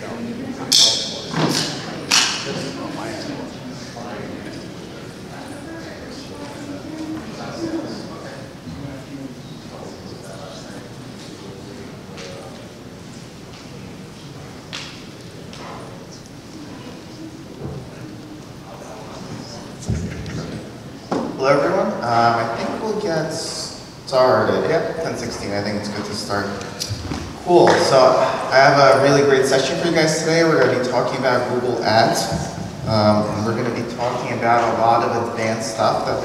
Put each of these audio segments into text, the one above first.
Hello everyone, I think we'll get started. Yep, 10:16, I think it's good to start. Cool, so I have a really great session for you guys today. We're going to be talking about Google Ads. And we're going to be talking about a lot of advanced stuff that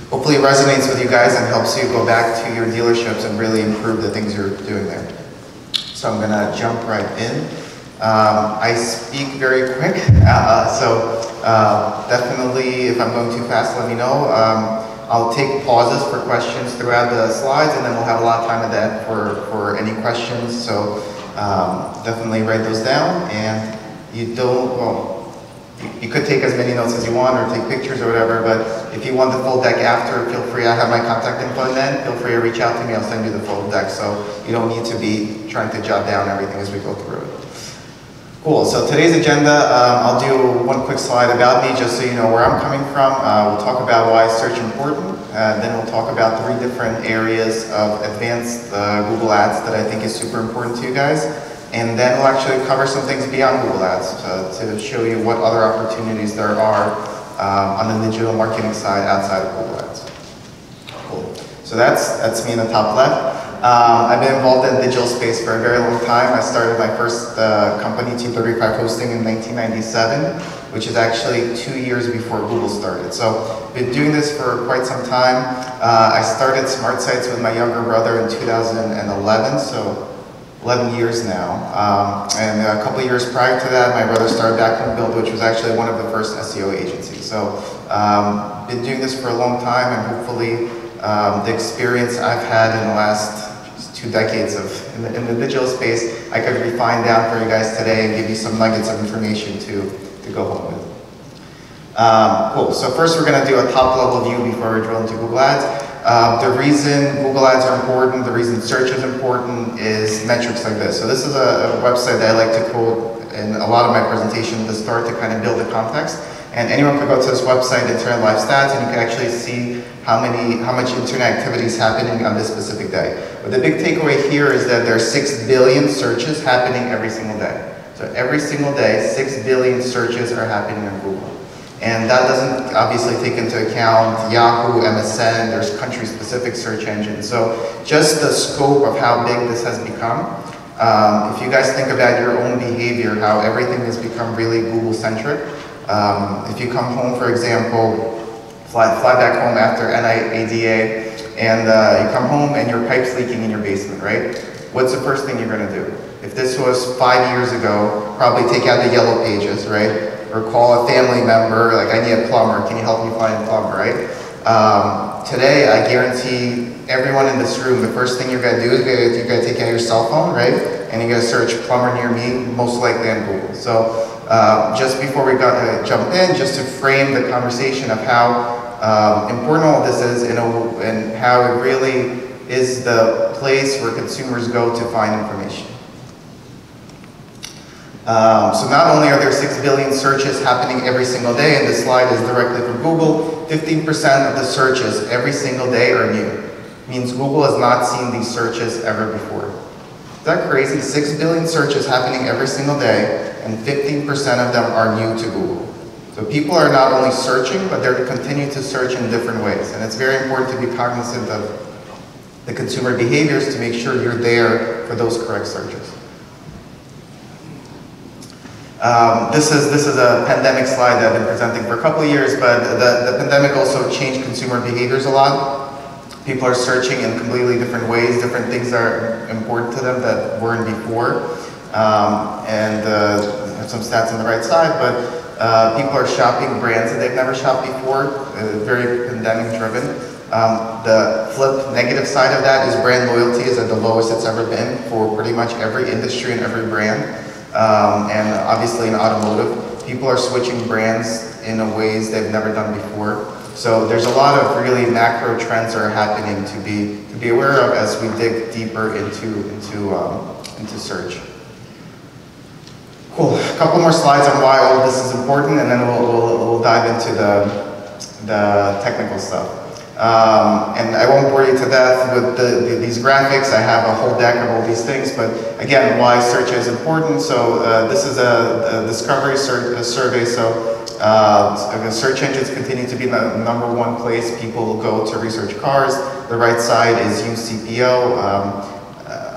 hopefully resonates with you guys and helps you go back to your dealerships and really improve the things you're doing there. So I'm going to jump right in. I speak very quick, definitely if I'm going too fast, let me know. I'll take pauses for questions throughout the slides, and then we'll have a lot of time at the end for any questions. So definitely write those down, and you could take as many notes as you want or take pictures or whatever, but if you want the full deck after, feel free. I have my contact info in then. Feel free to reach out to me. I'll send you the full deck, so you don't need to be trying to jot down everything as we go through it. Cool, so today's agenda, I'll do one quick slide about me just so you know where I'm coming from. We'll talk about why is search important, then we'll talk about 3 different areas of advanced Google Ads that I think is super important to you guys. And then we'll actually cover some things beyond Google Ads to show you what other opportunities there are on the digital marketing side outside of Google Ads. Cool, so that's me in the top left. I've been involved in the digital space for a very long time. I started my first company, T35 Hosting, in 1997, which is actually 2 years before Google started. So been doing this for quite some time. I started Smart Sites with my younger brother in 2011, so 11 years now. And a couple of years prior to that, my brother started Backlink Build, which was actually one of the first SEO agencies. So been doing this for a long time, and hopefully the experience I've had in the last 2 decades in the digital space, I could refine down for you guys today and give you some nuggets of information to go home with. Cool, so first we're going to do a top level view before we drill into Google Ads. The reason Google Ads are important, the reason search is important is metrics like this. So this is a website that I like to quote in a lot of my presentation to start to kind of build the context. And anyone can go to this website, Internet Live Stats, and you can actually see how much internet activity is happening on this specific day. But the big takeaway here is that there are 6 billion searches happening every single day. So every single day, 6 billion searches are happening on Google. And that doesn't obviously take into account Yahoo, MSN, there's country-specific search engines. So just the scope of how big this has become, if you guys think about your own behavior, how everything has become really Google-centric. If you come home, for example, fly back home after NIADA, and you come home and your pipe's leaking in your basement, right? What's the first thing you're going to do? If this was 5 years ago, probably take out the yellow pages, right? Or call a family member, like, I need a plumber, can you help me find a plumber, right? Today, I guarantee everyone in this room, the first thing you're going to do is you're going to take out your cell phone, right? And you're going to search plumber near me, most likely on Google. So just before we jump in, just to frame the conversation of how important all this is and how it really is the place where consumers go to find information. So not only are there 6 billion searches happening every single day, and this slide is directly from Google, 15% of the searches every single day are new. It means Google has not seen these searches ever before. Is that crazy? 6 billion searches happening every single day, and 15% of them are new to Google. So people are not only searching, but they're continuing to search in different ways. And it's very important to be cognizant of the consumer behaviors to make sure you're there for those correct searches. This is a pandemic slide that I've been presenting for a couple of years, but the pandemic also changed consumer behaviors a lot. People are searching in completely different ways, different things that are important to them that weren't before. I have some stats on the right side, but people are shopping brands that they've never shopped before, very pandemic driven. The flip negative side of that is brand loyalty is at the lowest it's ever been for pretty much every industry and every brand. And obviously in automotive, people are switching brands in ways they've never done before. So there's a lot of really macro trends that are happening to be aware of as we dig deeper into search. Cool. A couple more slides on why all this is important, and then we'll dive into the technical stuff. And I won't bore you to death with these graphics. I have a whole deck of all these things, but again, why search is important. So this is a discovery survey. So search engines continue to be the #1 place people go to research cars. The right side is UCPO.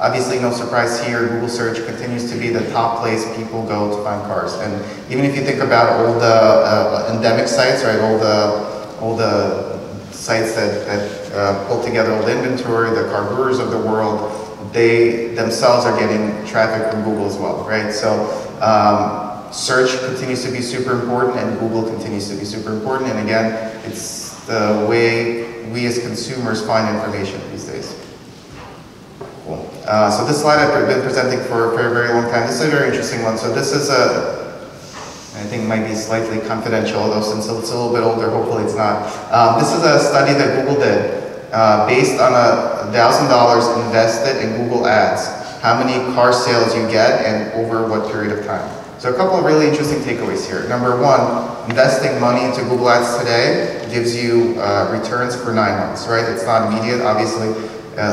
Obviously, no surprise here, Google search continues to be the top place people go to find cars. And even if you think about all the endemic sites, right, all the sites that pull together all the inventory, the car gurus of the world, they themselves are getting traffic from Google as well, right? So search continues to be super important, and Google continues to be super important. And again, it's the way we as consumers find information these days. Cool. So this slide I've been presenting for a very long time. This is a very interesting one. So this is I think it might be slightly confidential, although since it's a little bit older, hopefully it's not. This is a study that Google did based on $1,000 invested in Google Ads. How many car sales you get and over what period of time. So a couple of really interesting takeaways here. Number one, investing money into Google Ads today gives you returns for 9 months, right? It's not immediate, obviously.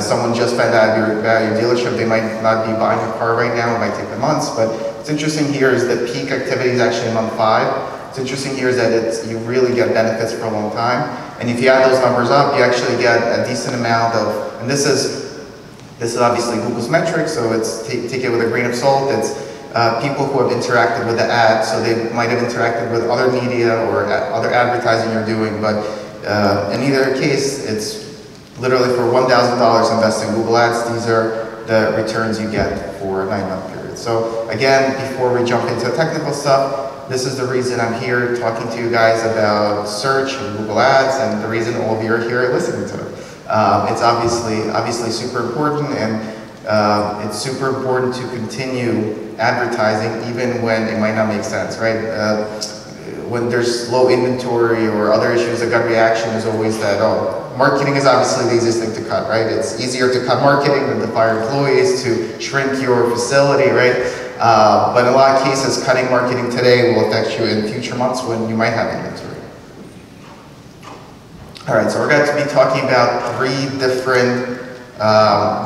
Someone just found out about your dealership, they might not be buying a car right now, it might take them months, but what's interesting here is that peak activity is actually month 5. What's interesting here is that you really get benefits for a long time, and if you add those numbers up, you actually get a decent amount of, and this is obviously Google's metrics, so it's take it with a grain of salt. It's people who have interacted with the ad, so they might have interacted with other media or other advertising you're doing, but in either case, it's literally for $1,000 invested in Google Ads, these are the returns you get for a 9-month period. So again, before we jump into technical stuff, this is the reason I'm here talking to you guys about search and Google Ads, and the reason all of you are here listening to it. It's obviously super important, and it's super important to continue advertising even when it might not make sense, right? When there's low inventory or other issues, the gut reaction is always that, oh, marketing is obviously the easiest thing to cut, right? It's easier to cut marketing than to fire employees, to shrink your facility, right? But in a lot of cases, cutting marketing today will affect you in future months when you might have inventory. All right, so we're going to be talking about 3 different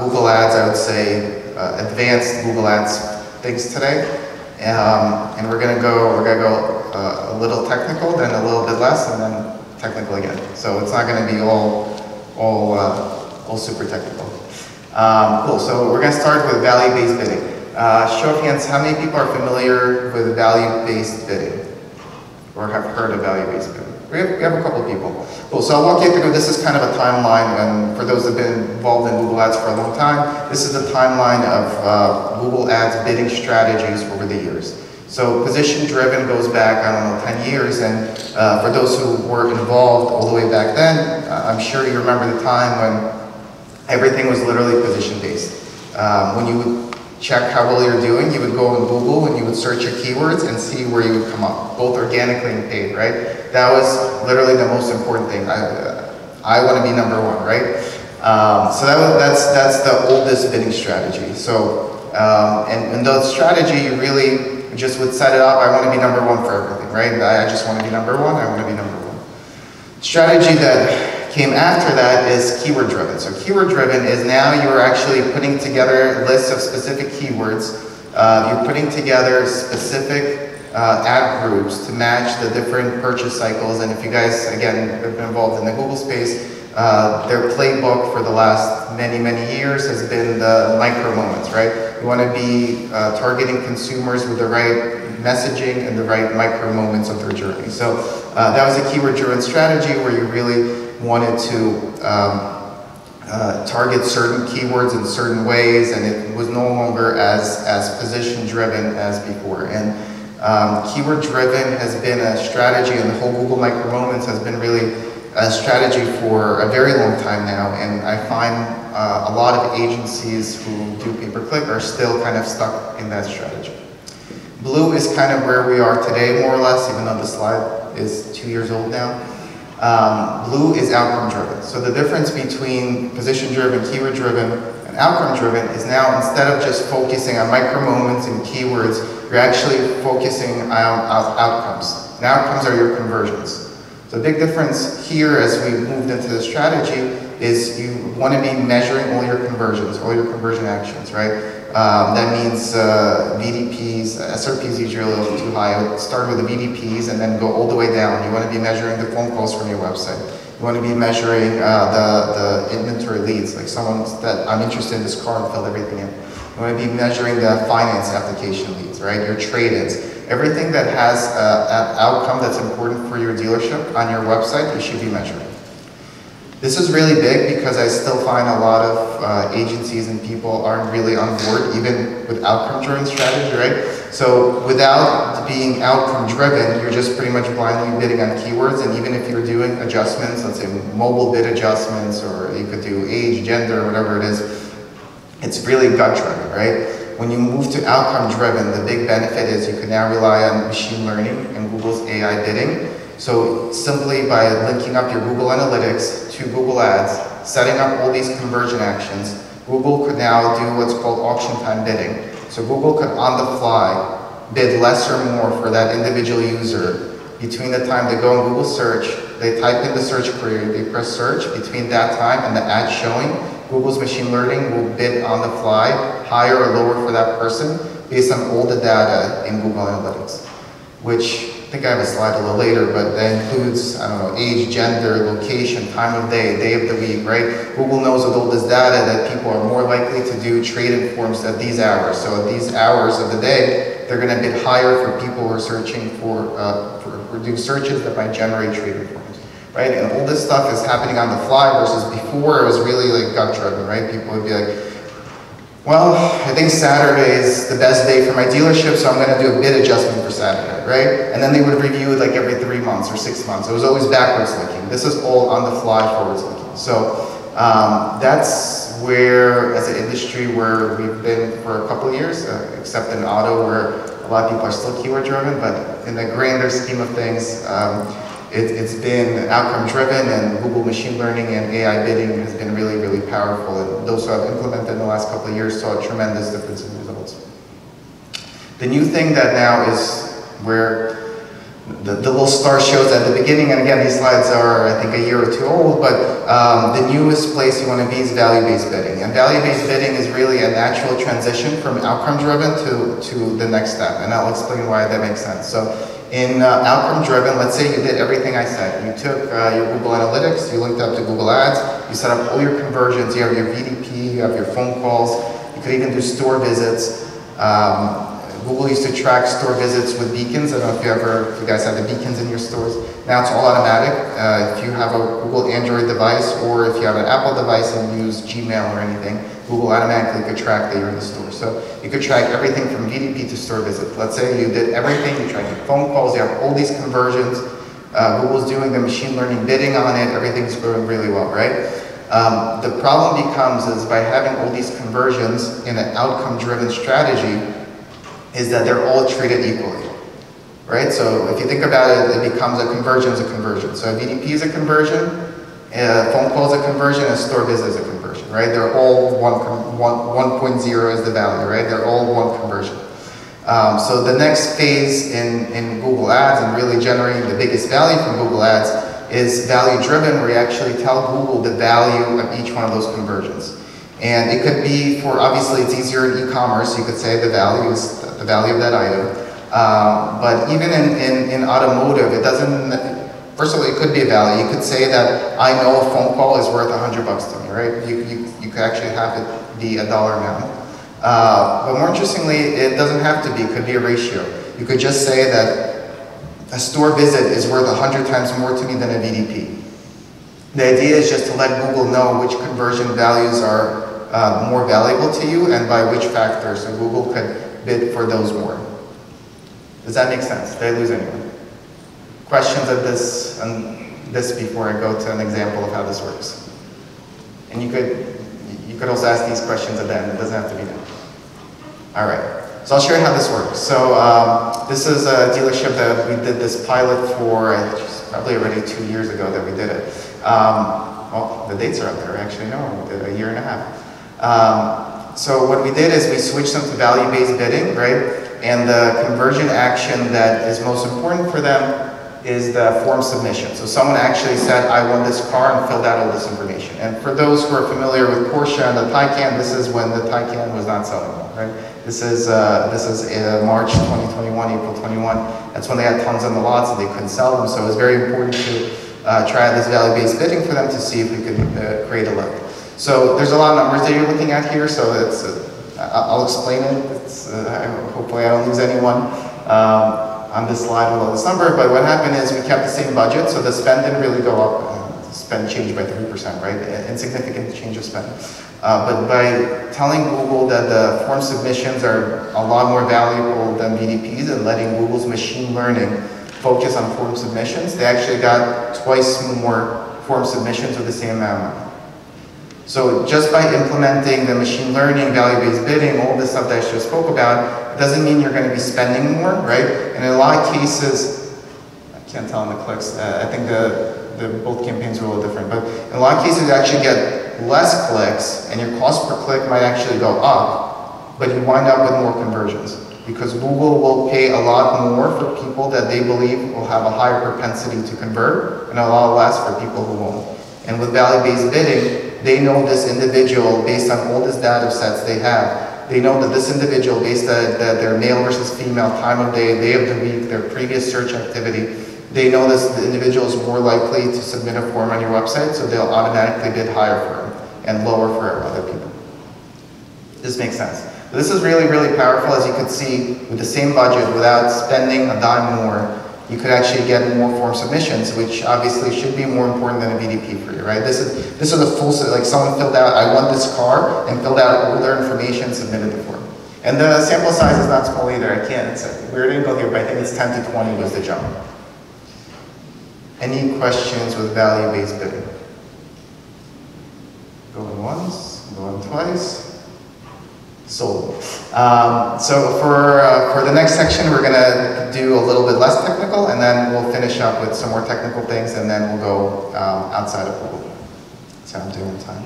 Google Ads, I would say, advanced Google Ads things today. And we're gonna go a little technical, then a little bit less, and then technical again. So it's not gonna be all super technical. Cool, so we're gonna start with value-based bidding. Show of hands, how many people are familiar with value-based bidding? Or have heard of value-based bidding? We have a couple of people. Cool, so I'll walk you through, this is kind of a timeline, and for those that have been involved in Google Ads for a long time, this is the timeline of Google Ads bidding strategies over the years. So position driven goes back, I don't know, 10 years, and for those who were involved all the way back then, I'm sure you remember the time when everything was literally position based. When you would check how well you're doing, you would go on Google and you would search your keywords and see where you would come up, both organically and paid, right? That was literally the most important thing. I want to be #1, right? So that's the oldest bidding strategy. So, and the strategy, you really just would set it up, I want to be #1 for everything, right? I just want to be #1, I want to be #1. Strategy that came after that is keyword driven. So keyword driven is now you're actually putting together lists of specific keywords. You're putting together specific ad groups to match the different purchase cycles. And if you guys, again, have been involved in the Google space, their playbook for the last many years has been the micro moments, right? You want to be targeting consumers with the right messaging and the right micro moments of their journey. So that was a keyword driven strategy where you really wanted to target certain keywords in certain ways, and it was no longer as position driven as before. And keyword driven has been a strategy, and the whole Google micro moments has been really a strategy for a very long time now, and I find a lot of agencies who do pay-per-click are still kind of stuck in that strategy. Blue is kind of where we are today, more or less, even though the slide is 2 years old now. Blue is outcome driven. So the difference between position driven, keyword driven, and outcome driven is now instead of just focusing on micro moments and keywords, you're actually focusing on outcomes. And outcomes are your conversions. So the big difference here as we moved into the strategy is you want to be measuring all your conversions, all your conversion actions, right? That means VDPs, SRPs usually a little too high. I would start with the VDPs and then go all the way down. You want to be measuring the phone calls from your website. You want to be measuring the inventory leads, like someone that I'm interested in this car and filled everything in. You want to be measuring the finance application leads, right? Your trade-ins. Everything that has an outcome that's important for your dealership on your website, you should be measuring. This is really big because I still find a lot of agencies and people aren't really on board, even with outcome-driven strategy, right? So without being outcome-driven, you're just pretty much blindly bidding on keywords, and even if you're doing adjustments, let's say mobile bid adjustments, or you could do age, gender, whatever it is, it's really gut-driven, right? When you move to outcome-driven, the big benefit is you can now rely on machine learning and Google's AI bidding. So simply by linking up your Google Analytics to Google Ads, setting up all these conversion actions, Google could now do what's called auction time bidding. So Google could on the fly bid less or more for that individual user between the time they go on Google search, they type in the search query, they press search, between that time and the ad showing, Google's machine learning will bid on the fly higher or lower for that person based on all the data in Google Analytics, which I think I have a slide a little later, but that includes, I don't know, age, gender, location, time of day of the week, right? Google knows with all this data that people are more likely to do trade-in forms at these hours. So at these hours of the day, they're going to bid higher for people who are searching for do searches that might generate trade-in forms, right? And all this stuff is happening on the fly versus before it was really like gut-driven, right? People would be like, well, I think Saturday is the best day for my dealership, so I'm going to do a bid adjustment for Saturday, right? And then they would review it like every 3 months or 6 months. It was always backwards looking. This is all on the fly, forwards looking. So that's where, as an industry, where we've been for a couple of years, except in auto, where a lot of people are still keyword driven, but in the grander scheme of things, it's been outcome driven, and Google machine learning and AI bidding has been really, really powerful. And those who have implemented in the last couple of years saw a tremendous difference in results. The new thing that now is where the little star shows at the beginning, and again, these slides are, I think, a year or two old, but the newest place you want to be is value-based bidding. And value-based bidding is really a natural transition from outcome-driven to the next step, and I'll explain why that makes sense. So in outcome-driven, let's say you did everything I said. You took your Google Analytics, you linked up to Google Ads, you set up all your conversions, you have your VDP, you have your phone calls, you could even do store visits. Google used to track store visits with beacons. I don't know if you guys have the beacons in your stores. Now it's all automatic. If you have a Google Android device, or if you have an Apple device and use Gmail or anything, Google automatically could track that you're in the store. So you could track everything from VDP to store visit. Let's say you did everything, you track your phone calls, you have all these conversions. Google's doing the machine learning bidding on it, everything's going really well, right? The problem becomes is by having all these conversions in an outcome-driven strategy, is that they're all treated equally, right? So if you think about it, it becomes a conversion is a conversion. So a VDP is a conversion, a phone call is a conversion, a store visit is a conversion, right? They're all 1.0 is the value, right? They're all one conversion. So the next phase in Google Ads and really generating the biggest value from Google Ads is value-driven, where you actually tell Google the value of each one of those conversions. And it could be for, obviously it's easier in e-commerce, you could say the value is the value of that item. But even in automotive, it doesn't, first of all, it could be a value. You could say that I know a phone call is worth $100 to me, right? You could actually have it be a dollar amount. But more interestingly, it doesn't have to be, it could be a ratio. You could just say that a store visit is worth 100 times more to me than a VDP. The idea is just to let Google know which conversion values are more valuable to you and by which factor, so Google could bid for those more. Does that make sense? Did I lose anyone? Questions of this before I go to an example of how this works? And you could also ask these questions at the end. It doesn't have to be now. All right. So I'll show you how this works. So this is a dealership that we did this pilot for, probably already 2 years ago that we did it. Well, the dates are up there. Actually, no, we did a year and a half. So what we did is we switched them to value-based bidding, right? And the conversion action that is most important for them is the form submission. So someone actually said, I want this car, and filled out all this information. And for those who are familiar with Porsche and the Taycan, this is when the Taycan was not selling well, right? This is March 2021, April 21. That's when they had tons on the lot, so they couldn't sell them. So it was very important to try this value-based bidding for them to see if we could create a lift. So there's a lot of numbers that you're looking at here, so it's, I'll explain it. Hopefully I don't lose anyone on this slide with all this number, but what happened is we kept the same budget, so the spend didn't really go up. Spend changed by 3%, right? Insignificant change of spend. But by telling Google that the form submissions are a lot more valuable than VDPs and letting Google's machine learning focus on form submissions, they actually got twice more form submissions with the same amount of money. So just by implementing the machine learning, value-based bidding, all this stuff that I just spoke about, it doesn't mean you're going to be spending more, right? And in a lot of cases, I can't tell in the clicks, I think both campaigns are a little different, but in a lot of cases you actually get less clicks and your cost per click might actually go up, but you wind up with more conversions because Google will pay a lot more for people that they believe will have a higher propensity to convert and a lot less for people who won't. And with value-based bidding, they know this individual based on all these data sets they have. They know that this individual, based on their male versus female, time of day of the week, their previous search activity, they know the individual is more likely to submit a form on your website, so they'll automatically bid higher for him and lower for other people. This makes sense. But this is really, really powerful. As you can see, with the same budget, without spending a dime more, you could actually get more form submissions, which obviously should be more important than a VDP for you, right? This is a full, like someone filled out, I want this car, and filled out all their information, submitted the form. And the sample size is not small either. I can't, we didn't go here, but I think it's 10 to 20 was the jump. Any questions with value-based bidding? Going once, going twice. Sold. So for the next section, we're going to do a little bit less technical, and then we'll finish up with some more technical things, and then we'll go outside of Google. That's how I'm doing time.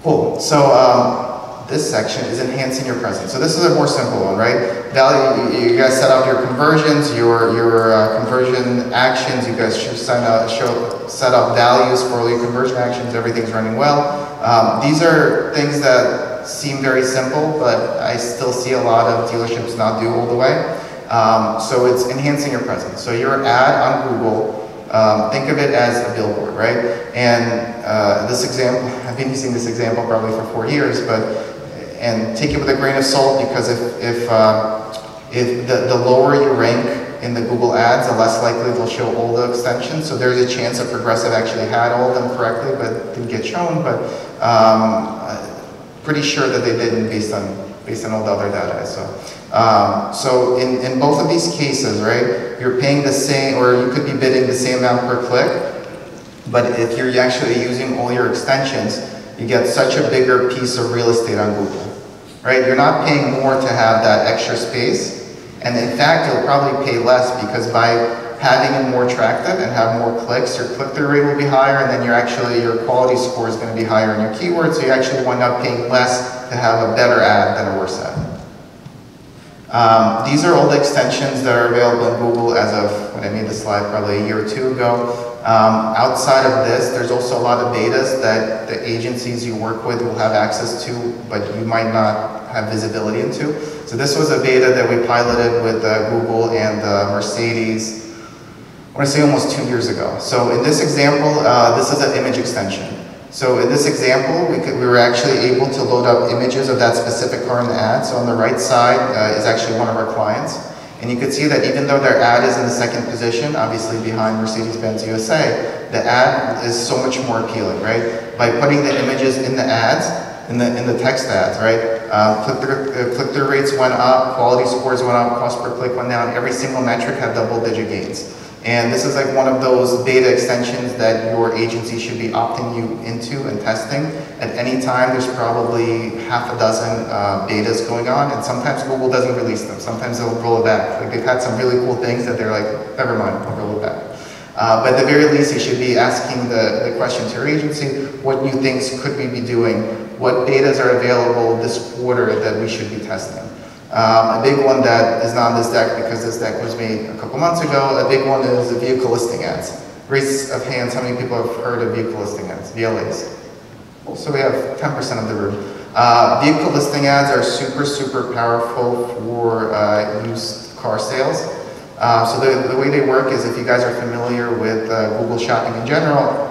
Cool. So this section is enhancing your presence. So this is a more simple one, right? Value. You guys set up your conversions, your conversion actions. You guys should set up values for all your conversion actions. Everything's running well. These are things that seem very simple, but I still see a lot of dealerships not do all the way. So it's enhancing your presence. So your ad on Google, think of it as a billboard, right? And this example, I've been using this example probably for 4 years, and take it with a grain of salt, because if the lower you rank in the Google ads, the less likely they'll show all the extensions. So there's a chance that Progressive actually had all of them correctly, but didn't get shown. But pretty sure that they didn't based on all the other data I saw. So in both of these cases, right, you're paying the same, or you could be bidding the same amount per click, but if you're actually using all your extensions, you get such a bigger piece of real estate on Google, right? You're not paying more to have that extra space, and in fact, you'll probably pay less, because by having it more attractive and have more clicks, your click-through rate will be higher, and then your quality score is going to be higher in your keywords, so you actually wind up paying less to have a better ad than a worse ad. These are all the extensions that are available in Google as of when I made the slide probably a year or two ago. Outside of this, there's also a lot of betas that the agencies you work with will have access to, but you might not have visibility into. So this was a beta that we piloted with Google and Mercedes, I want to say almost 2 years ago. So in this example, this is an image extension. So in this example, we were actually able to load up images of that specific car in the ad. So on the right side is actually one of our clients. And you could see that even though their ad is in the second position, obviously behind Mercedes-Benz USA, the ad is so much more appealing, right? By putting the images in the ads, in the text ads, right? Click-through rates went up, quality scores went up, cost per click went down. Every single metric had double-digit gains. And this is like one of those beta extensions that your agency should be opting you into and testing. At any time, there's probably half a dozen betas going on, and sometimes Google doesn't release them. Sometimes they'll roll it back. Like they've had some really cool things that they're like, never mind, I'll roll it back. But at the very least, you should be asking the question to your agency, what new things could we be doing? What betas are available this quarter that we should be testing? A big one that is not on this deck because this deck was made a couple months ago, a big one is the vehicle listing ads. Raise of hands, how many people have heard of vehicle listing ads, VLAs? So we have 10% of the room. Vehicle listing ads are super, super powerful for used car sales. So the way they work is, if you guys are familiar with Google Shopping in general,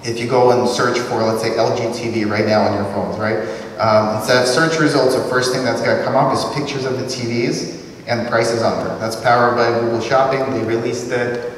if you go and search for, let's say, LG TV right now on your phones, right? Instead of search results, the first thing that's going to come up is pictures of the TVs and prices on them. That's powered by Google Shopping. They released it,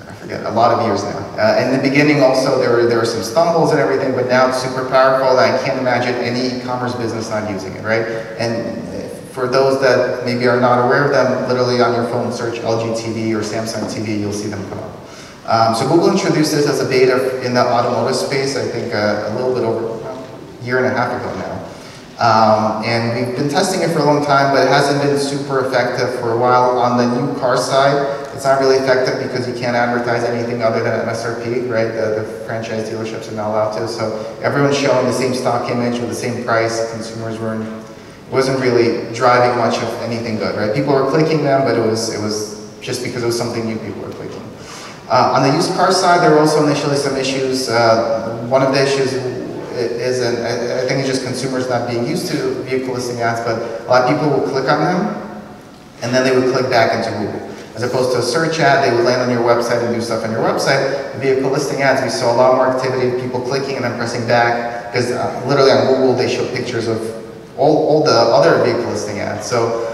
I forget, a lot of years now. In the beginning also, there were some stumbles and everything, but now it's super powerful, and I can't imagine any e-commerce business not using it, right? And for those that maybe are not aware of them, literally on your phone, search LG TV or Samsung TV, you'll see them come up. So Google introduced this as a beta in the automotive space, I think a little bit over a year and a half ago now. And we've been testing it for a long time, but it hasn't been super effective for a while. On the new car side, it's not really effective because you can't advertise anything other than MSRP, right? The franchise dealerships are not allowed to. So everyone's showing the same stock image with the same price. Consumers wasn't really driving much of anything good, right? People were clicking them, but it was just because it was something new people were clicking. On the used car side, there were also initially some issues. One of the issues is, and I think it's just consumers not being used to vehicle listing ads, but a lot of people will click on them, and then they would click back into Google. As opposed to a search ad, they would land on your website and do stuff on your website. The vehicle listing ads, we saw a lot more activity, people clicking and then pressing back, because literally on Google, they show pictures of all the other vehicle listing ads. So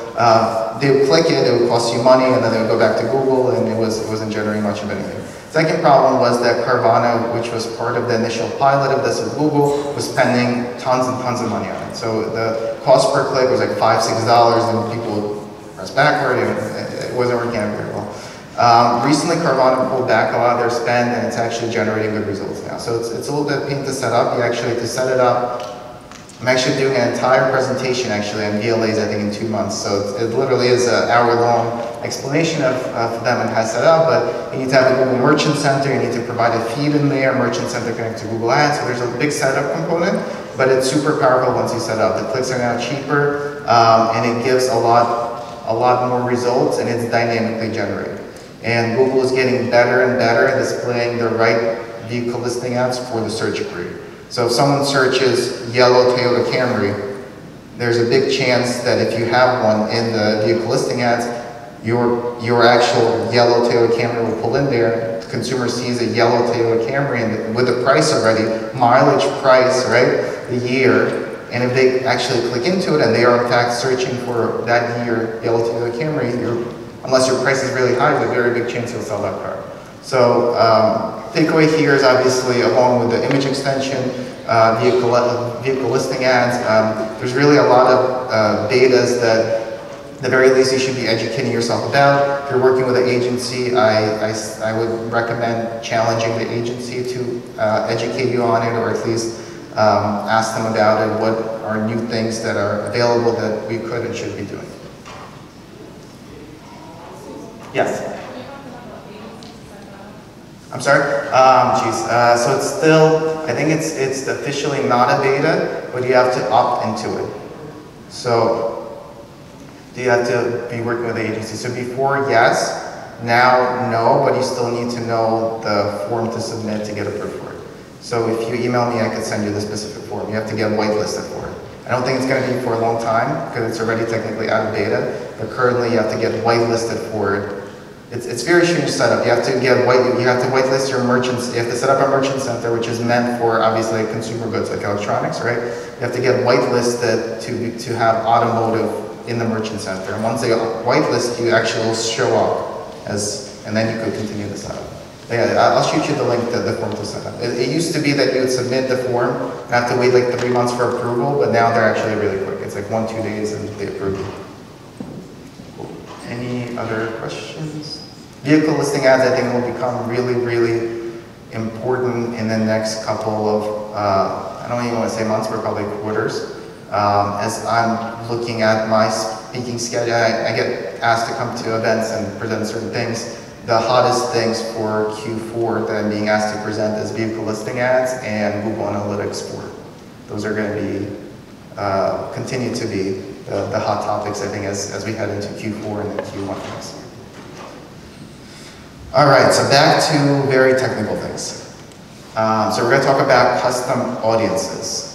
they would click it would cost you money, and then they would go back to Google, and it wasn't generating much of anything. Second problem was that Carvana, which was part of the initial pilot of this with Google, was spending tons and tons of money on it. So the cost per click was like $5, $6, and people would press backward, and it wasn't working out very well. Recently, Carvana pulled back a lot of their spend, and it's actually generating good results now. So it's a little bit of pain to set up. To set it up, I'm actually doing an entire presentation actually on VLAs, I think, in 2 months. So it literally is an hour-long explanation of them and how to set up, but you need to have a Google Merchant Center, you need to provide a feed in there, Merchant Center connect to Google Ads, so there's a big setup component, but it's super powerful once you set up. The clicks are now cheaper, and it gives a lot more results, and it's dynamically generated. And Google is getting better and better at displaying the right vehicle listing ads for the search query. So if someone searches yellow Toyota Camry, there's a big chance that if you have one in the vehicle listing ads, your actual yellow Toyota Camry will pull in there. The consumer sees a yellow Toyota Camry, and with the price already, mileage, price, right, the year, and if they actually click into it and they are in fact searching for that year yellow Toyota Camry, unless your price is really high, there's a very big chance you'll sell that car. So takeaway here is obviously, along with the image extension, vehicle listing ads, there's really a lot of betas that at the very least you should be educating yourself about. If you're working with an agency, I would recommend challenging the agency to educate you on it, or at least ask them about it. What are new things that are available that we could and should be doing? Yes? I'm sorry? So it's still, I think it's officially not a beta, but you have to opt into it. So you have to be working with the agency. So before, yes. Now, no, but you still need to know the form to submit to get approved for it. So if you email me, I could send you the specific form. You have to get whitelisted for it. I don't think it's going to be for a long time, because it's already technically out of beta, but currently you have to get whitelisted for it. It's very strange setup. You have to whitelist your merchants. You have to set up a merchant center, which is meant for obviously consumer goods like electronics, right? You have to get whitelisted to have automotive in the merchant center. And once they whitelist you, actually will show up and then you could continue the setup. Yeah, I'll shoot you the link to the form to set up. It used to be that you would submit the form and have to wait like 3 months for approval, but now they're actually really quick. It's like 1-2 days and they approve you. Any other questions? Vehicle listing ads, I think, will become really, really important in the next couple of, I don't even want to say months, but probably quarters. As I'm looking at my speaking schedule, I get asked to come to events and present certain things. The hottest things for Q4 that I'm being asked to present is vehicle listing ads and Google Analytics 4. Those are going to be, continue to be the hot topics, I think, as we head into Q4 and then Q1 next year. All right, so back to very technical things. So we're going to talk about custom audiences.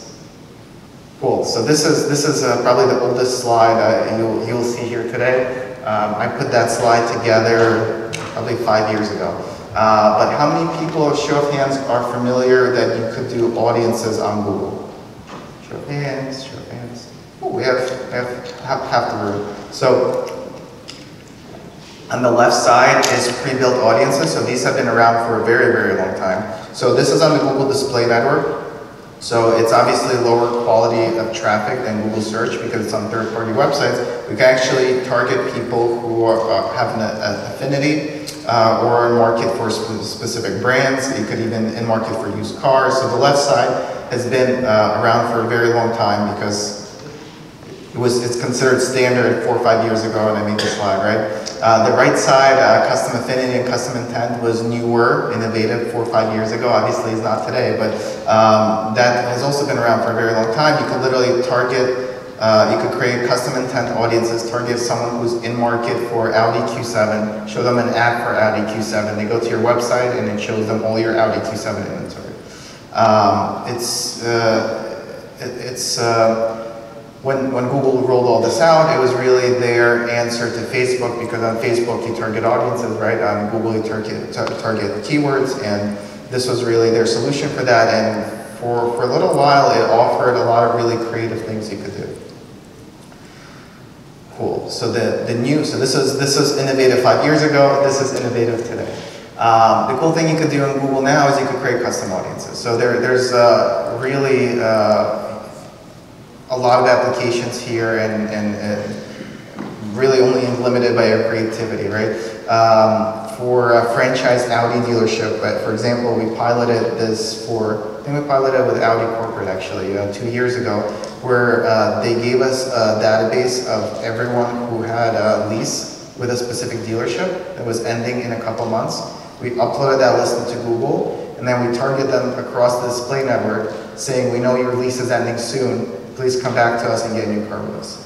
Cool. So this is probably the oldest slide you'll see here today. I put that slide together probably 5 years ago. But how many people, show of hands, are familiar that you could do audiences on Google? Show of hands, show of hands. Oh, we have half the room. So on the left side is pre-built audiences. So these have been around for a very, very long time. So this is on the Google Display Network. So it's obviously lower quality of traffic than Google search because it's on third-party websites. We can actually target people who have an affinity or in market for specific brands. You could even in market for used cars. So the left side has been around for a very long time because it's considered standard 4 or 5 years ago, and I made this slide, right? The right side, custom affinity and custom intent, was newer, innovative 4 or 5 years ago. Obviously, it's not today, but that has also been around for a very long time. You could literally target, you could create custom intent audiences, target someone who's in market for Audi Q7, show them an ad for Audi Q7. They go to your website, and it shows them all your Audi Q7 inventory. When Google rolled all this out, it was really their answer to Facebook, because on Facebook you target audiences, right? On Google you target keywords, and this was really their solution for that. And for a little while it offered a lot of really creative things you could do. Cool. So this is innovative 5 years ago. This is innovative today. The cool thing you could do in Google now is you could create custom audiences. So there's really a lot of applications here, and really only limited by your creativity, right? For a franchise Audi dealership, but for example, we piloted this I think we piloted with Audi Corporate actually 2 years ago, where they gave us a database of everyone who had a lease with a specific dealership that was ending in a couple months. We uploaded that list into Google, and then we target them across the display network, saying, we know your lease is ending soon, please come back to us and get a new car with us.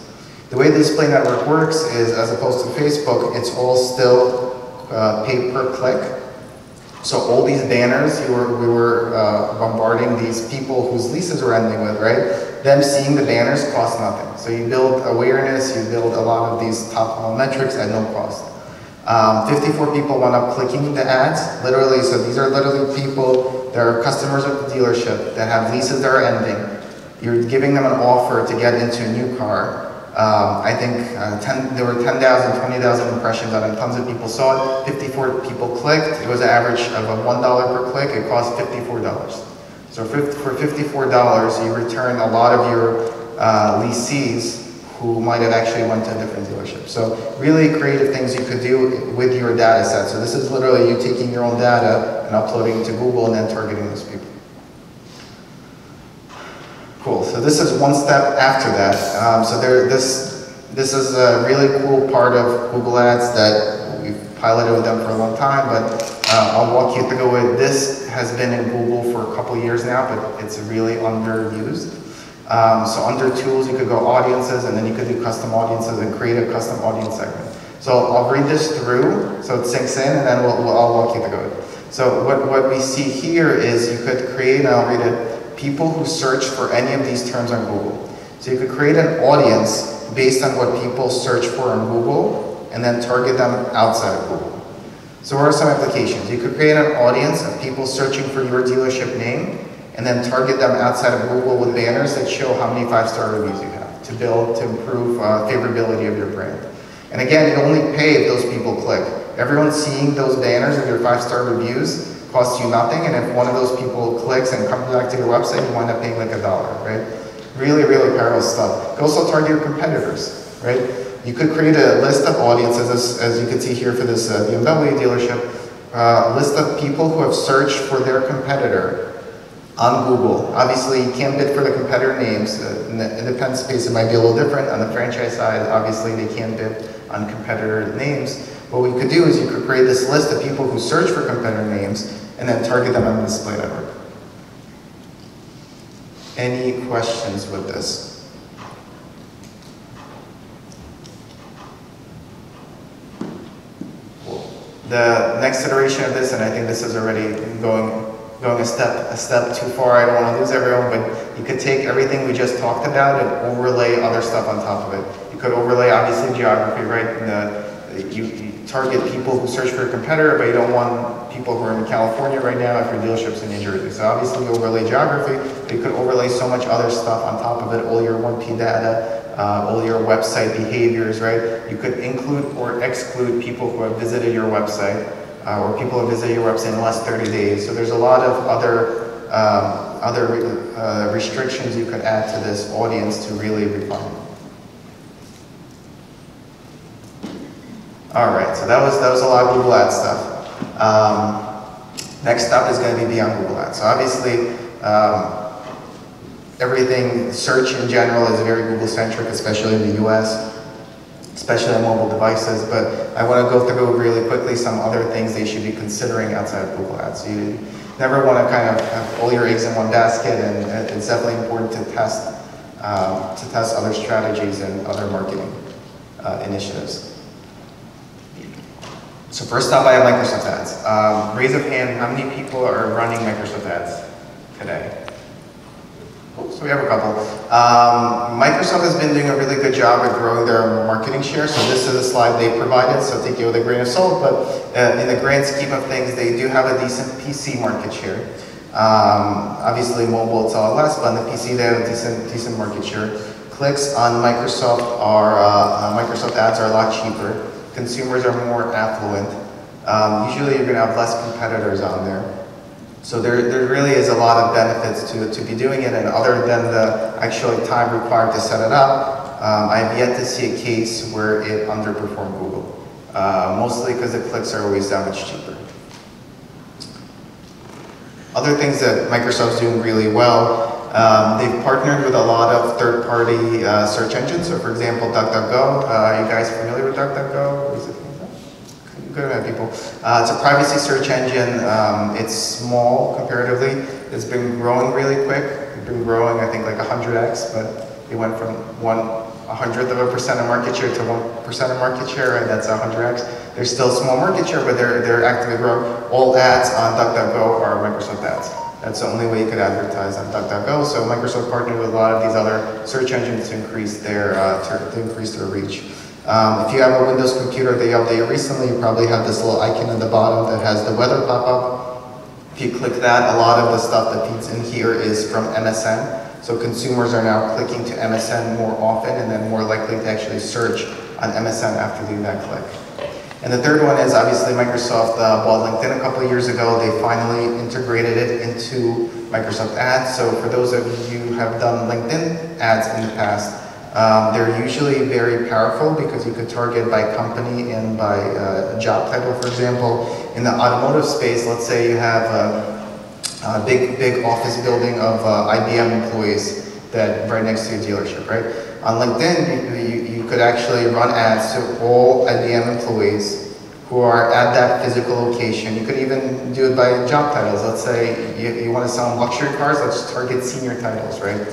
The way the display network works is, as opposed to Facebook, it's all still pay per click. So all these banners we were bombarding these people whose leases were ending with, right? Them seeing the banners cost nothing. So you build awareness, you build a lot of these top metrics at no cost. 54 people wound up clicking the ads, literally. So these are literally people that are customers of the dealership that have leases that are ending. You're giving them an offer to get into a new car. I think there were 10,000, 20,000 impressions on it. Tons of people saw it. 54 people clicked. It was an average of $1 per click. It cost $54. So for $54, you return a lot of your leasees who might have actually went to a different dealership. So really creative things you could do with your data set. So this is literally you taking your own data and uploading it to Google and then targeting those people. Cool, so this is one step after that. This is a really cool part of Google Ads that we've piloted with them for a long time, but I'll walk you through it. This has been in Google for a couple years now, but it's really underused. So under tools, you could go audiences, and then you could do custom audiences and create a custom audience segment. So I'll read this through so it sinks in, and then I'll walk you through it. So what we see here is you could create, and I'll read it, people who search for any of these terms on Google. So you could create an audience based on what people search for on Google and then target them outside of Google. So what are some applications? You could create an audience of people searching for your dealership name and then target them outside of Google with banners that show how many 5-star reviews you have to improve favorability of your brand. And again, you only pay if those people click. Everyone seeing those banners of your 5-star reviews costs you nothing, and if one of those people clicks and comes back to your website, you wind up paying like $1, right? Really, really powerful stuff. You can also target your competitors, right? You could create a list of audiences, as you can see here for this BMW dealership, a list of people who have searched for their competitor on Google. Obviously, you can't bid for the competitor names. In the independent space, it might be a little different. On the franchise side, obviously, they can't bid on competitor names. What we could do is you could create this list of people who search for competitor names and then target them on the display network. Any questions with this? The next iteration of this, and I think this is already going a step too far, I don't want to lose everyone, but you could take everything we just talked about and overlay other stuff on top of it. You could overlay, obviously, geography, right? You target people who search for a competitor, but you don't want people who are in California right now if your dealership's in New Jersey. So obviously you overlay geography, but you could overlay so much other stuff on top of it, all your 1P data, all your website behaviors, right? You could include or exclude people who have visited your website, or people who have visited your website in the last 30 days. So there's a lot of other restrictions you could add to this audience to really refine it. All right, so that was a lot of Google Ads stuff. Next up is going to be beyond Google Ads. So obviously, everything, search in general is very Google-centric, especially in the US, especially on mobile devices. But I want to go through really quickly some other things they should be considering outside of Google Ads. So you never want to kind of have all your eggs in one basket, and it's definitely important to test other strategies and other marketing initiatives. So first up, I have Microsoft Ads. Raise of hand, how many people are running Microsoft Ads today? Oh, so we have a couple. Microsoft has been doing a really good job at growing their marketing share. So this is a slide they provided, so take it with a grain of salt. But in the grand scheme of things, they do have a decent PC market share. Obviously, mobile it's a lot less, but on the PC they have a decent market share. Clicks on Microsoft Ads are a lot cheaper. Consumers are more affluent. Usually you're going to have less competitors on there. So there really is a lot of benefits to be doing it, and other than the actual time required to set it up, I've yet to see a case where it underperformed Google. Mostly because the clicks are always that much cheaper. Other things that Microsoft's doing really well, they've partnered with a lot of third-party search engines. So for example, DuckDuckGo. Are you guys familiar with DuckDuckGo? Is it good amount of people? It's a privacy search engine. It's small comparatively. It's been growing really quick. It's been growing, I think, like 100x, but it went from 1/100% of market share to 1% of market share, and that's 100x. They're still small market share, but they're actively growing. All ads on DuckDuckGo are Microsoft ads. That's the only way you could advertise on DuckDuckGo. So Microsoft partnered with a lot of these other search engines to increase their reach. If you have a Windows computer they updated recently, you probably have this little icon at the bottom that has the weather pop up. If you click that, a lot of the stuff that feeds in here is from MSN. So consumers are now clicking to MSN more often and then more likely to actually search on MSN after doing that click. And the third one is obviously Microsoft bought LinkedIn a couple of years ago. They finally integrated it into Microsoft Ads. So for those of you who have done LinkedIn ads in the past, they're usually very powerful because you could target by company and by job title, for example. In the automotive space, let's say you have a big office building of IBM employees that right next to your dealership, right? On LinkedIn, you could actually run ads to all IBM employees who are at that physical location. You could even do it by job titles. Let's say you want to sell luxury cars, let's target senior titles, right?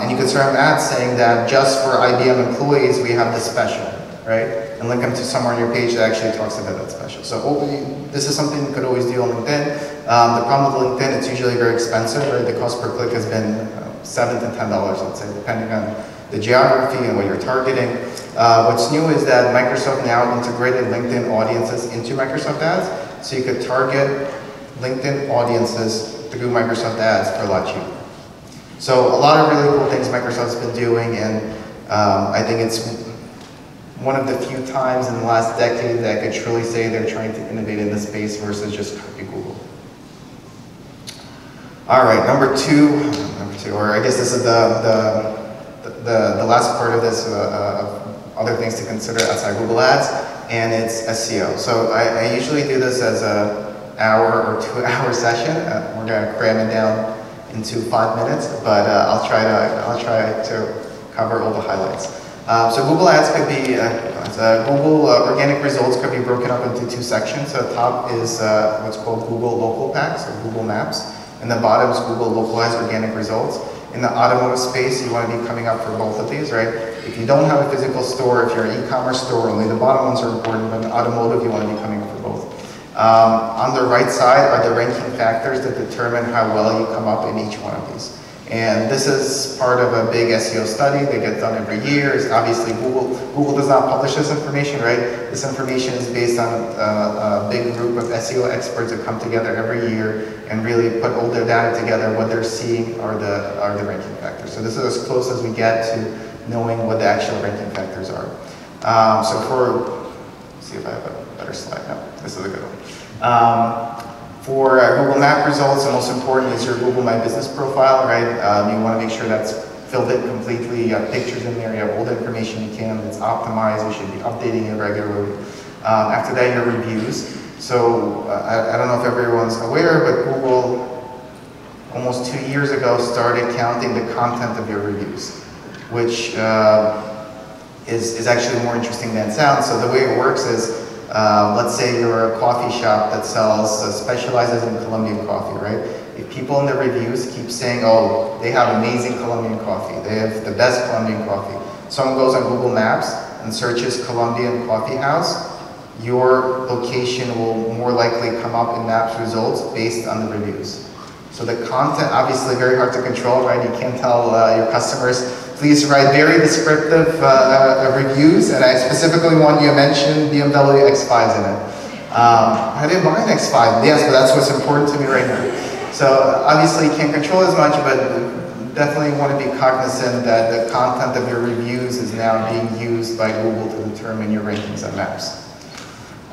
And you could start an ad saying that just for IBM employees, we have this special, right? And link them to somewhere on your page that actually talks about that special. So this is something you could always do on LinkedIn. The problem with LinkedIn, it's usually very expensive, right? The cost per click has been $7 to $10, let's say, depending on the geography and what you're targeting. What's new is that Microsoft now integrated LinkedIn audiences into Microsoft Ads. So you could target LinkedIn audiences through Microsoft Ads for a lot cheaper. So a lot of really cool things Microsoft's been doing, and I think it's one of the few times in the last decade that I could truly say they're trying to innovate in this space versus just copy Google. All right, number two, or I guess this is the last part of this, of other things to consider outside Google Ads, and it's SEO. So I usually do this as an hour or 2 hour session. We're going to cram it down into 5 minutes, but I'll try to cover all the highlights. So Google Ads could be, Google organic results could be broken up into two sections. So the top is what's called Google Local Packs or Google Maps, and the bottom is Google Localized Organic Results. In the automotive space, you want to be coming up for both of these, right? If you don't have a physical store, if you're an e-commerce store, only the bottom ones are important, but in automotive, you want to be coming up for both. On the right side are the ranking factors that determine how well you come up in each one of these. And this is part of a big SEO study that gets done every year. It's obviously Google does not publish this information, right? This information is based on a big group of SEO experts that come together every year and really put all their data together. What they're seeing are the ranking factors. So this is as close as we get to knowing what the actual ranking factors are. Let's see if I have a better slide. No, this is a good one. For Google Map results, the most important is your Google My Business profile, right? You want to make sure that's filled in completely. You have pictures in there, you have all the information you can, it's optimized, you should be updating it regularly. After that, your reviews. So I don't know if everyone's aware, but Google almost 2 years ago started counting the content of your reviews, which is actually more interesting than it sounds. So the way it works is, let's say you're a coffee shop that specializes in Colombian coffee, right? If people in the reviews keep saying, oh, they have amazing Colombian coffee, they have the best Colombian coffee. Someone goes on Google Maps and searches Colombian coffee house, your location will more likely come up in Maps results based on the reviews. So the content, obviously very hard to control, right? You can't tell your customers, please write very descriptive reviews, and I specifically want you to mention BMW X5s in it. I didn't buy an X5, yes, but that's what's important to me right now. So obviously you can't control as much, but definitely want to be cognizant that the content of your reviews is now being used by Google to determine your rankings on Maps.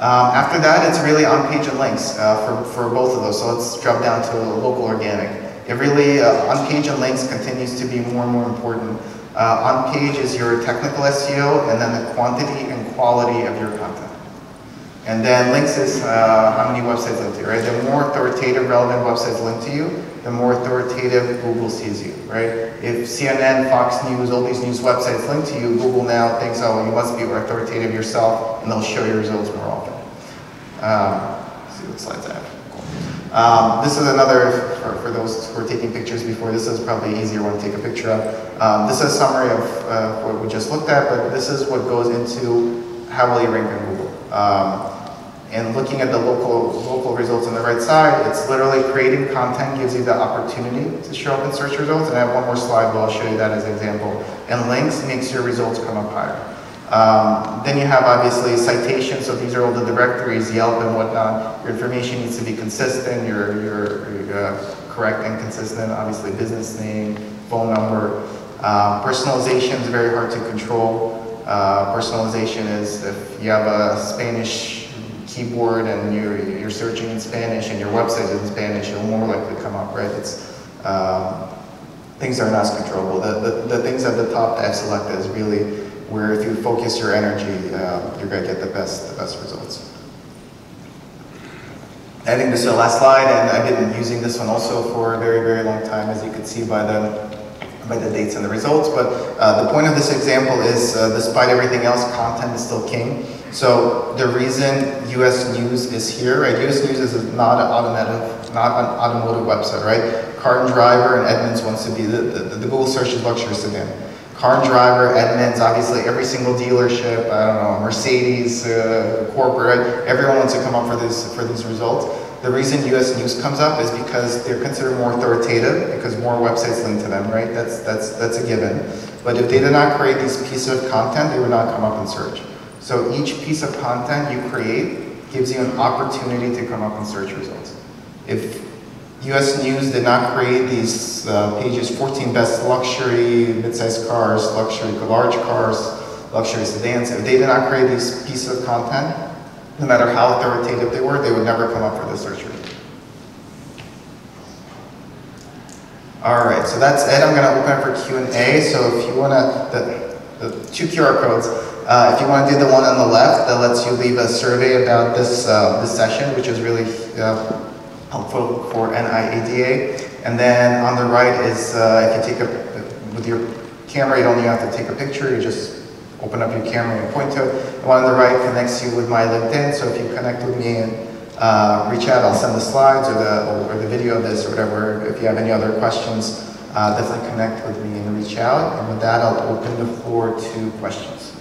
After that, it's really on-page and links for both of those. So let's drop down to local organic. It really, on-page and links continues to be more and more important. On-page is your technical SEO, and then the quantity and quality of your content. And then links is how many websites link to you, right? The more authoritative, relevant websites link to you, the more authoritative Google sees you, right? If CNN, Fox News, all these news websites link to you, Google now thinks, oh, you must be authoritative yourself, and they'll show your results more often. Let's see what slides I have. Cool. This is another, for those who are taking pictures before, this is probably easier one to take a picture of. This is a summary of what we just looked at, but this is what goes into how will you rank on Google. And looking at the local results on the right side, it's literally creating content gives you the opportunity to show up in search results. And I have one more slide where I'll show you that as an example. And links makes your results come up higher. Then you have obviously citations, so these are all the directories, Yelp and whatnot. Your information needs to be consistent, you're correct and consistent, obviously business name, phone number. Personalization is very hard to control. Personalization is if you have a Spanish keyboard and you're searching in Spanish and your website is in Spanish, it'll more likely come up, right? It's, things are not as controllable. The things at the top that I've selected is really where if you focus your energy, you're going to get the best results. I think this is the last slide, and I've been using this one also for a very, very long time, as you can see by the dates and the results. But the point of this example is, despite everything else, content is still king. So the reason US News is here, right? US News is not an automotive website, right? Car and Driver and Edmunds wants to be the Google search is luxury sedan. Car and Driver, Edmunds, obviously every single dealership, I don't know, Mercedes, corporate, right? Everyone wants to come up for these results. The reason US News comes up is because they're considered more authoritative, because more websites link to them, right? That's a given. But if they did not create these pieces of content, they would not come up in search. So each piece of content you create gives you an opportunity to come up in search results. If US News did not create these pages, 14 best luxury mid-sized cars, luxury large cars, luxury sedans, if they did not create these pieces of content, no matter how authoritative they were, they would never come up for the search result. All right, so that's it. I'm going to open up for Q&A. So if you want to, the 2 QR codes. If you want to do the one on the left, that lets you leave a survey about this session, which is really helpful for NIADA. And then on the right is if you take with your camera, you don't even have to take a picture. You just open up your camera and point to it. The one on the right connects you with my LinkedIn. So if you connect with me and reach out, I'll send the slides or the video of this or whatever. If you have any other questions, definitely connect with me and reach out. And with that, I'll open the floor to questions.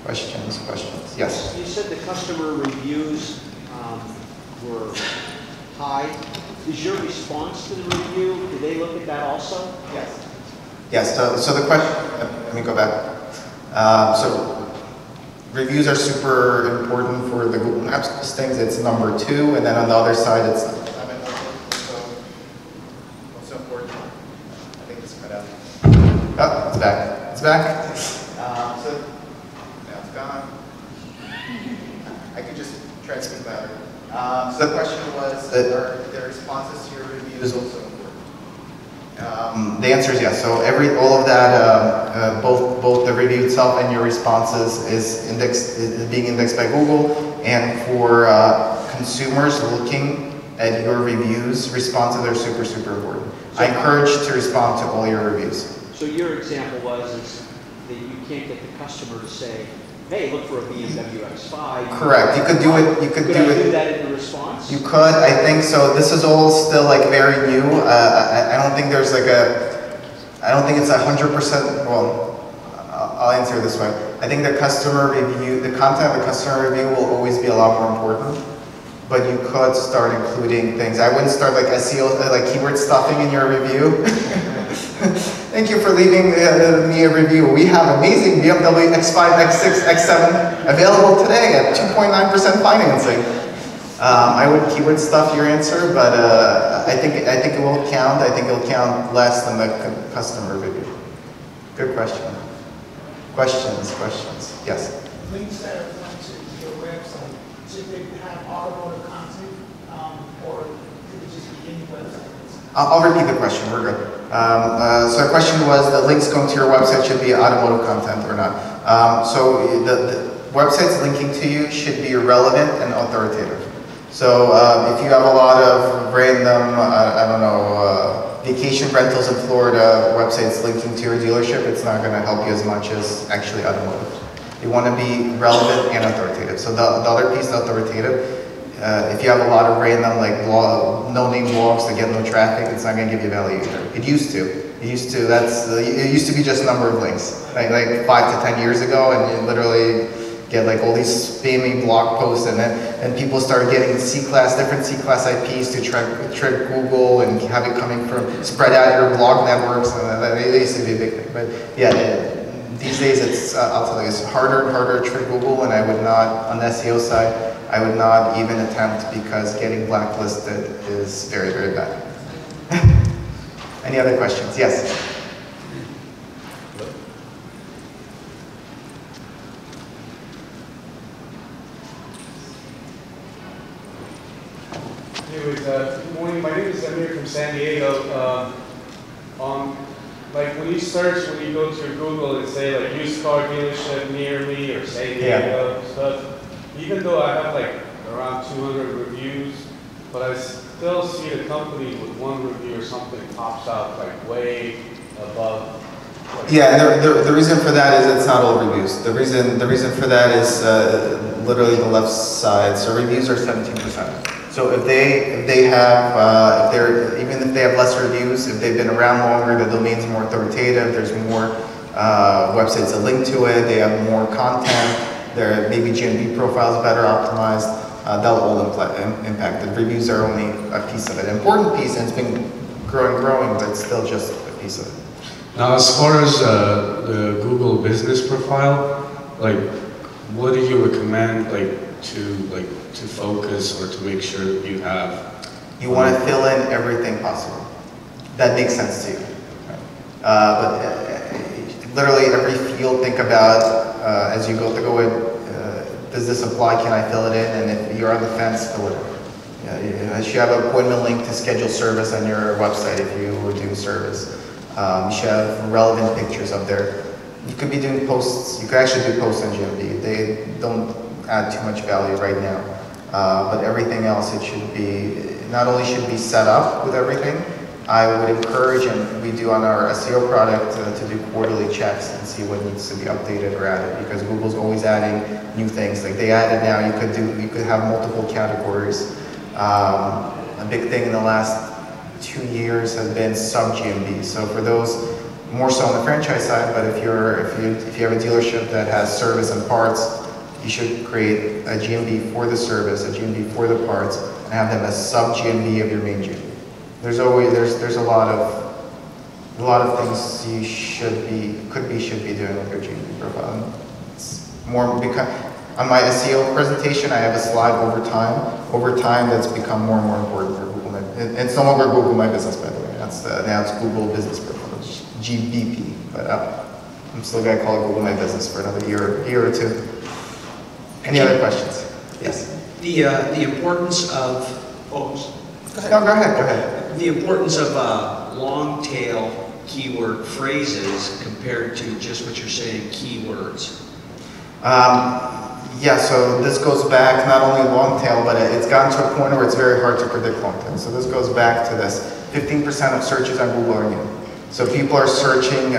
Questions? Yes? You said the customer reviews were high. Is your response to the review, do they look at that also? Yes. Yes, so the question, let me go back. So reviews are super important for the Google Maps listings. It's number 2, and then on the other side it's number 7. So what's so important? I think it's cut out. Oh, it's back. It's back. So now it's gone. I could just try to speak louder. So the question was, are the responses to your reviews also important? The answer is yes. So all of that, both the review itself and your responses is being indexed by Google. And for consumers looking at your reviews, responses are super, super important. So I encourage to respond to all your reviews. So your example was that you can't get the customer to say, hey, look for a BMW X5. Correct. You could do it. You could do that in the response? You could. I think so. This is all still like very new. I don't think there's like I don't think it's 100%. Well, I'll answer it this way. I think the customer review, the content of the customer review will always be a lot more important. But you could start including things. I wouldn't start like SEO, like keyword stuffing in your review. Thank you for leaving me a review. We have amazing BMW X5, X6, X7 available today at 2.9% financing. I would keyword stuff your answer, but I think it will count. I think it'll count less than the customer review. Good question. Questions? Yes. Links that are linked to your website, should they have automotive content, or could it just be any website? I'll repeat the question. We're good. So the question was, the links going to your website should be automotive content or not. So the websites linking to you should be relevant and authoritative. So if you have a lot of random, I don't know, vacation rentals in Florida websites linking to your dealership, it's not going to help you as much as actually automotive. You want to be relevant and authoritative. So the other piece, the authoritative, if you have a lot of random like no-name blogs that get no traffic, it's not going to give you value either. It used to. It used to be just a number of links, like 5 to 10 years ago, and you literally get like all these spammy blog posts, and then people started getting different C-class IPs to trick Google and have it coming from spread out your blog networks, and that used to be a big thing. But yeah, these days it's I'll tell you, it's harder and harder to trick Google, and I would not, on the SEO side, I would not even attempt, because getting blacklisted is very, very bad. Any other questions? Yes. Anyways, good morning. My name is Amir from San Diego. Like when you search, when you go to Google and say like used car dealership near me or San Diego stuff, even though I have like around 200 reviews, but I still see the company with one review or something pops out like way above. Yeah, and the reason for that is it's not all reviews. The reason for that is literally the left side. So reviews are 17%. So if they have, even if they have less reviews, if they've been around longer, the domain's more authoritative, there's more websites that link to it, they have more content, their maybe GMB profiles better optimized, that'll all impact. The reviews are only a piece of it. An important piece, and it's been growing, but it's still just a piece of it. Now, as far as the Google business profile, like, what do you recommend, like, to focus or to make sure that you have? You want to fill in everything possible that makes sense to you. But literally every field, think about as you go in, does this apply? Can I fill it in? And if you're on the fence, fill it in. You should have an appointment link to schedule service on your website if you were doing service. You should have relevant pictures up there. You could be doing posts. You could actually do posts on GMB. They don't add too much value right now. But everything else, it should be, not only should be set up with everything, I would encourage, and we do on our SEO product, to do quarterly checks and see what needs to be updated or added, because Google's always adding new things. Like they added now, you could have multiple categories. A big thing in the last 2 years has been sub-GMB. So for those, more so on the franchise side, but if you have a dealership that has service and parts, you should create a GMB for the service, a GMB for the parts, and have them as sub GMB of your main GMB. There's a lot of things you should be doing with your GMB profile. It's more on my SEO presentation, I have a slide over time that's become more and more important for Google. It's no longer Google My Business, by the way. Now it's Google Business Profile, GBP. But I'm still going to call it Google My Business for another year or two. Any other questions? Yes. The importance of Go ahead. The importance of long tail keyword phrases compared to just what you're saying, keywords. Yeah, so this goes back not only long tail, but it's gotten to a point where it's very hard to predict long tail. So this goes back to this. 15% of searches on Google are new. So people are searching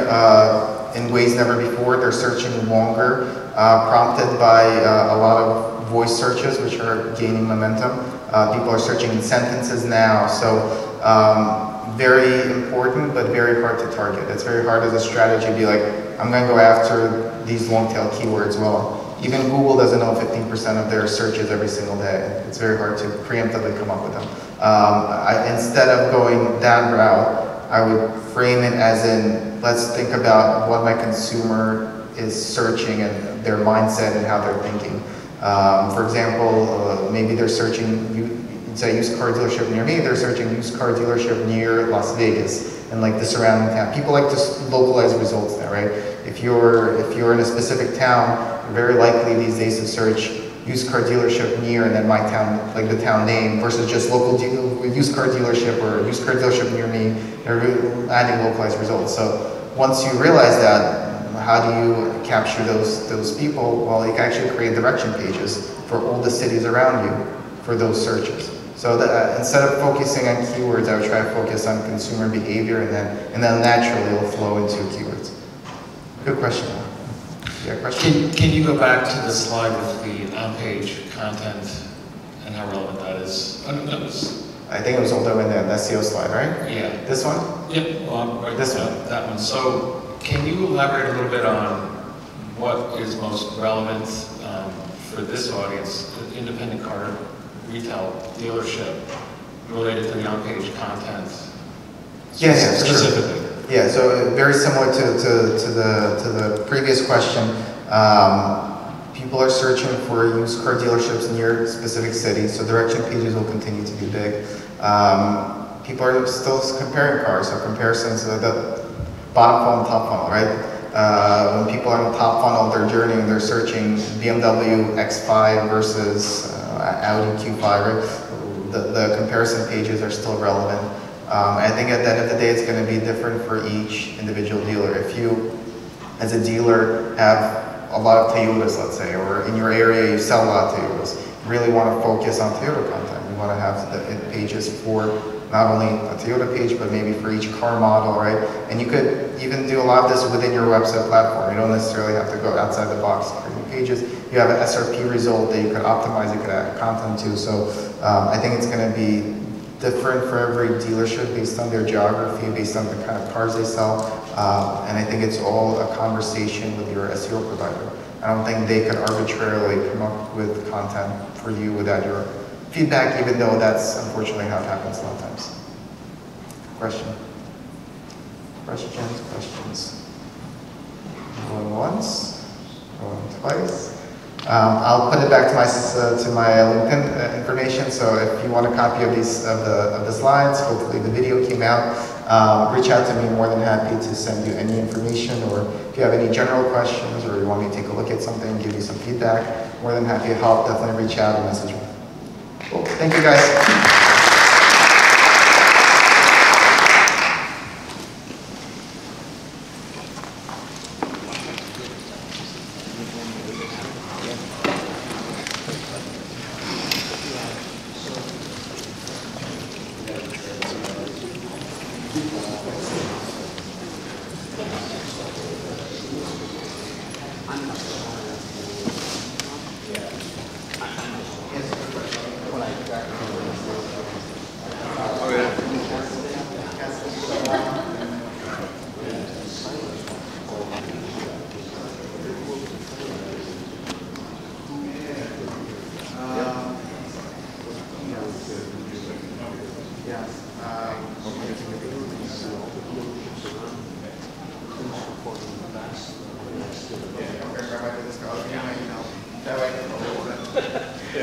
in ways never before. They're searching longer, prompted by a lot of voice searches, which are gaining momentum. People are searching in sentences now. So very important, but very hard to target. It's very hard as a strategy to be like, I'm going to go after these long tail keywords. Well, even Google doesn't know 15% of their searches every single day. It's very hard to preemptively come up with them. Instead of going that route, I would frame it as in, let's think about what my consumer is searching and their mindset and how they're thinking. For example, maybe they're searching, say used car dealership near me, they're searching used car dealership near Las Vegas and like the surrounding town. People like to localize results now, right? If you're in a specific town, you're very likely these days to search used car dealership near and then my town, like the town name, versus just local used car dealership or used car dealership near me. They're adding localized results. So once you realize that, how do you capture those people? Well, you can actually create direction pages for all the cities around you for those searches. So that, instead of focusing on keywords, I would try to focus on consumer behavior, and then naturally it'll flow into keywords. Good question. Yeah, question? Can you go back to the slide with the on-page content and how relevant that is? I think it was all the way in the SEO slide, right? Yeah. This one? Yep. Well, right, this one. That one. So can you elaborate a little bit on what is most relevant for this audience, the independent car retail dealership, related to the on-page content? Yeah, specifically. Sure. Yeah, so very similar to the previous question. People are searching for used car dealerships near specific cities, so direction pages will continue to be big. People are still comparing cars, so comparisons of the bottom funnel and top funnel, right? When people are in the top funnel of their journey and they're searching BMW X5 versus Audi Q5, right? The comparison pages are still relevant. I think at the end of the day, it's going to be different for each individual dealer. If you, as a dealer, have a lot of Toyotas, let's say, or in your area you sell a lot of Toyotas, you really want to focus on Toyota content. You want to have the pages for not only a Toyota page, but maybe for each car model, right? And you could even do a lot of this within your website platform. You don't necessarily have to go outside the box for your pages. You have an SRP result that you could optimize, you could add content to. So I think it's going to be different for every dealership based on their geography, based on the kind of cars they sell. And I think it's all a conversation with your SEO provider. I don't think they could arbitrarily come up with content for you without your feedback, even though that's unfortunately how it happens a lot of times. Question? Questions? Going once, going twice. I'll put it back to my LinkedIn information. So if you want a copy of the slides, hopefully the video came out. Reach out to me. More than happy to send you any information, or if you have any general questions, or you want me to take a look at something, give you some feedback. More than happy to help. Definitely reach out and message me. Cool. Thank you, guys.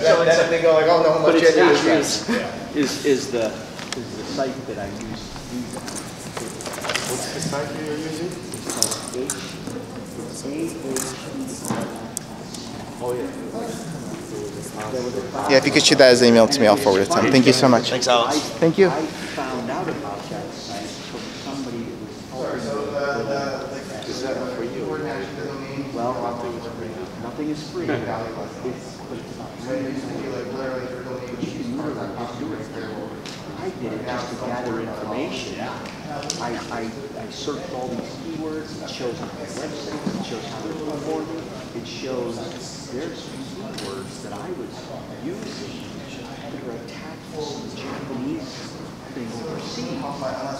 then they go like, oh, no one But left it's you not any address. is the site that I use to do that. What's the site that you're using? It's called Oh, yeah. Yeah, if you could shoot that as an email to me, I'll forward it to him. Thank you so much. Thanks, Alex. Thank you. I found out about that site from somebody that was helping. Is that for you? Well, nothing is free. It's, but it's not free. I did it just to gather information. I searched all these keywords. It shows on my website. It shows how they're performing. It shows there's keywords that I was using that are attached to some Japanese thing overseas.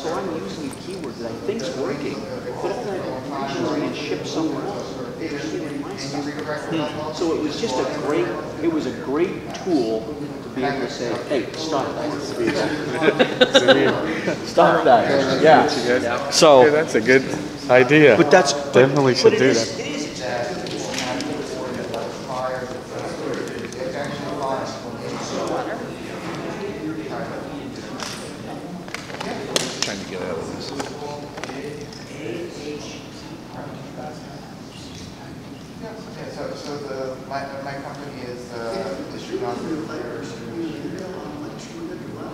So I'm using a keyword that I think's working, but if I originally and ship somewhere else, they're stealing my stuff. So it was just a great tool to be able to say, hey, stop that. Stop that. Yeah. So That's a good idea. but that's Definitely should but do it that. is Trying to get out of this. So my company is distributing on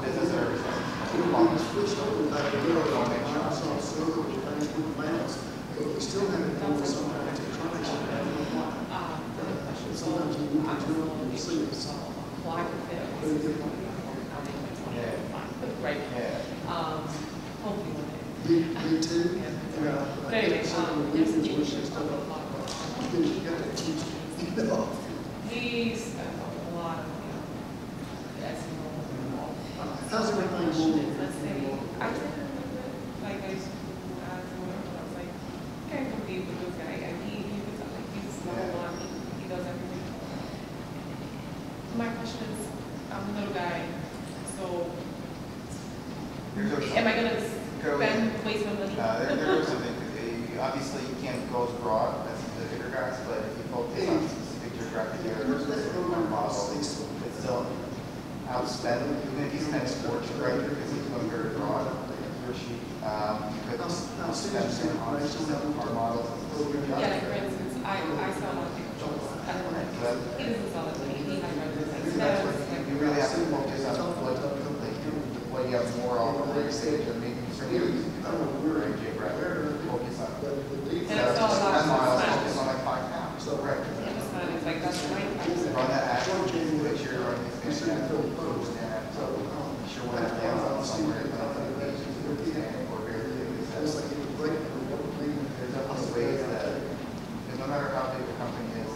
business services. We still haven't done some electronics. Sometimes we need to see it. Right. Hopefully one day. Me too. But anyway, there's a team should still go along. He's got a lot of, that's How's everything let's going? say, I did like I used to, I was like, can't compete with this guy, and he was like, he's number one, he does everything. My question is, I'm a little guy, so am I gonna spend, waste my money? There goes something. Obviously, you can't go as broad as the bigger guys, but if you focus on specific geographic areas, one model, it's still outspend. Even if you spend a fortune, right, because he's going very broad, he or she, you could outspend him on specific car models. Yeah, like for instance, I saw one thing, he doesn't sell it, he has records like So that's what you really have to focus on what you have more on the stage and making sure you're very geographic. Focus on. And I saw a lot of Focus on like 5 pounds. So right. it's like, that's right. Run that ad, make sure you're running this ad, so be sure when that lands on somewhere, it's not like pages to understand or very there's definitely ways that, because no matter how big the company is,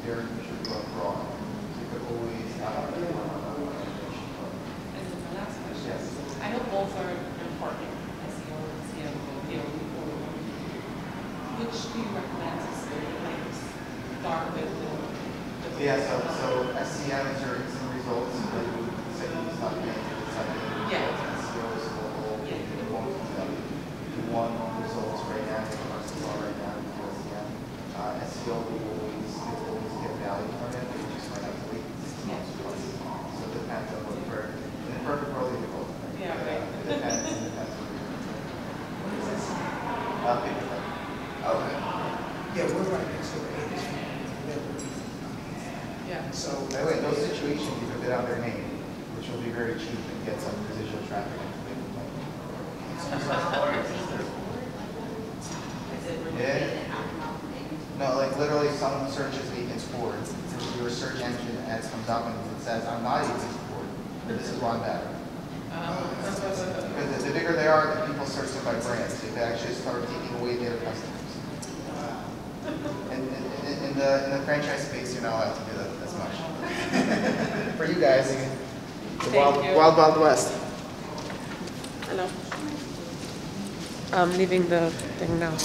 there should go broad. You could always And then my last question. Yes. I know both are important, SEO and S.E.M. Which do you recommend to start with? Yeah, so S.E.M. is your instant results, but you say you stop getting Yeah. SEO is local, you want results right now, the prices are right now, S.E.M. SEO will always get value from it, but you just might have to wait 6 months or so. So it depends on what you're, in the perfect world, you go. Yeah, right. It depends on what you're doing. Okay. Yeah, we're right next to it. Yeah. So. By the way, in those situations, you could bid out their name, which will be very cheap and get some residual traffic. Yeah. No, like literally some searches agents for your search engine ads comes up and it says, I'm not agents for, but this is why I'm better. Because the bigger they are, the people search them by brands. They actually start taking away their customers. And in the franchise space, you're not allowed to do that as much. For you guys, the wild west. Hello. I'm leaving the thing now.